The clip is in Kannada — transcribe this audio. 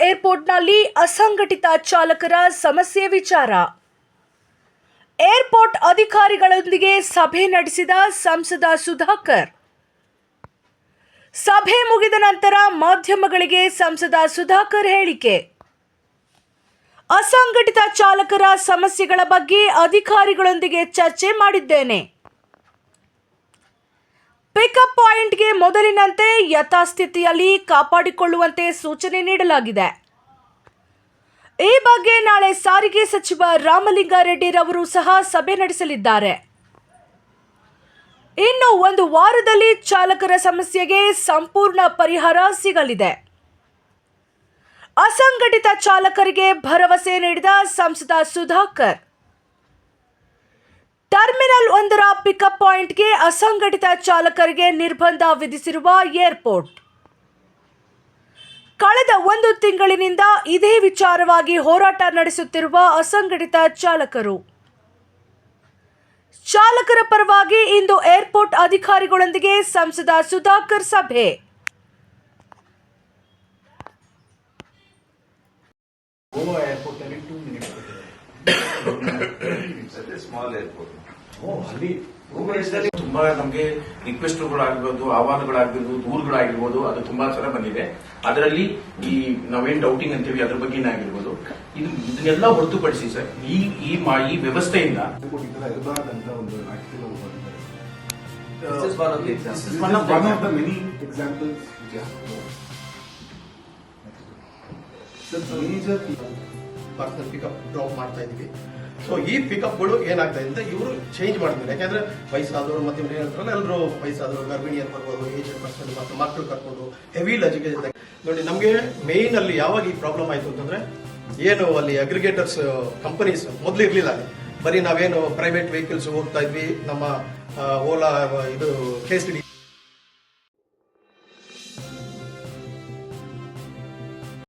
ಏರ್ಪೋರ್ಟ್ನಲ್ಲಿ ಅಸಂಘಟಿತ ಚಾಲಕರ ಸಮಸ್ಯೆ ವಿಚಾರ. ಏರ್ಪೋರ್ಟ್ ಅಧಿಕಾರಿಗಳೊಂದಿಗೆ ಸಭೆ ನಡೆಸಿದ ಸಂಸದ ಸುಧಾಕರ್. ಸಭೆ ಮುಗಿದ ನಂತರ ಮಾಧ್ಯಮಗಳಿಗೆ ಸಂಸದ ಸುಧಾಕರ್ ಹೇಳಿಕೆ. ಅಸಂಘಟಿತ ಚಾಲಕರ ಸಮಸ್ಯೆಗಳ ಬಗ್ಗೆ ಅಧಿಕಾರಿಗಳೊಂದಿಗೆ ಚರ್ಚೆ ಮಾಡಿದ್ದೇನೆ. ಪಿಕಪ್ ಪಾಯಿಂಟ್ಗೆ ಮೊದಲಿನಂತೆ ಯಥಾಸ್ಥಿತಿಯಲ್ಲಿ ಕಾಪಾಡಿಕೊಳ್ಳುವಂತೆ ಸೂಚನೆ ನೀಡಲಾಗಿದೆ. ಈ ಬಗ್ಗೆ ನಾಳೆ ಸಾರಿಗೆ ಸಚಿವ ರಾಮಲಿಂಗಾರೆಡ್ಡಿರವರು ಸಹ ಸಭೆ ನಡೆಸಲಿದ್ದಾರೆ. ಇನ್ನು ಒಂದು ವಾರದಲ್ಲಿ ಚಾಲಕರ ಸಮಸ್ಯೆಗೆ ಸಂಪೂರ್ಣ ಪರಿಹಾರ ಸಿಗಲಿದೆ. ಅಸಂಘಟಿತ ಚಾಲಕರಿಗೆ ಭರವಸೆ ನೀಡಿದ ಸಂಸದ ಸುಧಾಕರ್. ಟರ್ಮಿನಲ್ 1ರ ಪಿಕಪ್ ಪಾಯಿಂಟ್ಗೆ ಅಸಂಘಟಿತ ಚಾಲಕರಿಗೆ ನಿರ್ಬಂಧ ವಿಧಿಸಿರುವ ಏರ್ಪೋರ್ಟ್. ಕಳೆದ 1 ತಿಂಗಳಿನಿಂದ ಇದೇ ವಿಚಾರವಾಗಿ ಹೋರಾಟ ನಡೆಸುತ್ತಿರುವ ಅಸಂಘಟಿತ ಚಾಲಕರು. ಚಾಲಕರ ಪರವಾಗಿ ಇಂದು ಏರ್ಪೋರ್ಟ್ ಅಧಿಕಾರಿಗಳೊಂದಿಗೆ ಸಂಸದ ಸುಧಾಕರ್ ಸಭೆ. ಗೋವಾ ಏರ್ಪೋರ್ಟ್ ಅಲ್ಲಿ 2 ಮಿನಿಟ್ಸ್ ಸ್ಮಾಲ್ ಏರ್ಪೋರ್ಟ್. ಅಲ್ಲಿ ತುಂಬಾ ನಮಗೆ ರಿಕ್ವೆಸ್ಟ್ಗಳಾಗಿರ್ಬೋದು, ಆಹ್ವಾನಗಳಾಗಿರ್ಬೋದು, ದೂರುಗಳಾಗಿರ್ಬೋದು, ಅದು ತುಂಬಾ ಸಲ ಬಂದಿದೆ. ಅದರಲ್ಲಿ ಈ ನಾವೇನ್ ಡೌಟಿಂಗ್ ಅಂತೀವಿ ಅದ್ರ ಬಗ್ಗೆ ಆಗಿರ್ಬೋದು, ಇದನ್ನೆಲ್ಲ ಹೊರತುಪಡಿಸಿ ಸರ್ ಈ ವ್ಯವಸ್ಥೆಯಿಂದ ಪರ್ಸನಲ್ ಪಿಕಪ್ ಡ್ರಾಪ್ ಮಾಡ್ತಾ ಇದೀವಿ. ಸೊ ಈ ಪಿಕಪ್ಗಳು ಏನಾಗ್ತಾ ಇದೆ ಇವರು ಚೇಂಜ್ ಮಾಡ್ತಾರೆ. ಯಾಕಂದ್ರೆ ವಯಸ್ಸಾದವರು ಮತ್ತೆ ಏನಂತಾರಲ್ಲ, ಎಲ್ಲರೂ ವಯಸ್ಸಾದವರು, ಗರ್ಭಿಣಿಯರು ಬರ್ಬೋದು, ಏಜೆಡ್ ಪರ್ಸನ್ ಮತ್ತು ಮಕ್ಕಳು ಕರ್ಕೊಂಡು ಹೆವಿ ಎಜುಕೇಶನ್ ನೋಡಿ. ನಮಗೆ ಮೇನ್ ಅಲ್ಲಿ ಯಾವಾಗ ಈ ಪ್ರಾಬ್ಲಮ್ ಆಯ್ತು ಅಂತಂದ್ರೆ, ಏನು ಅಲ್ಲಿ ಅಗ್ರಿಗೇಟರ್ಸ್ ಕಂಪನೀಸ್ ಮೊದಲು ಇರ್ಲಿಲ್ಲ. ಅಲ್ಲಿ ಬರೀ ನಾವೇನು ಪ್ರೈವೇಟ್ ವೆಹಿಕಲ್ಸ್ ಹೋಗ್ತಾ ಇದ್ವಿ, ನಮ್ಮ ಓಲಾ, ಇದು KCD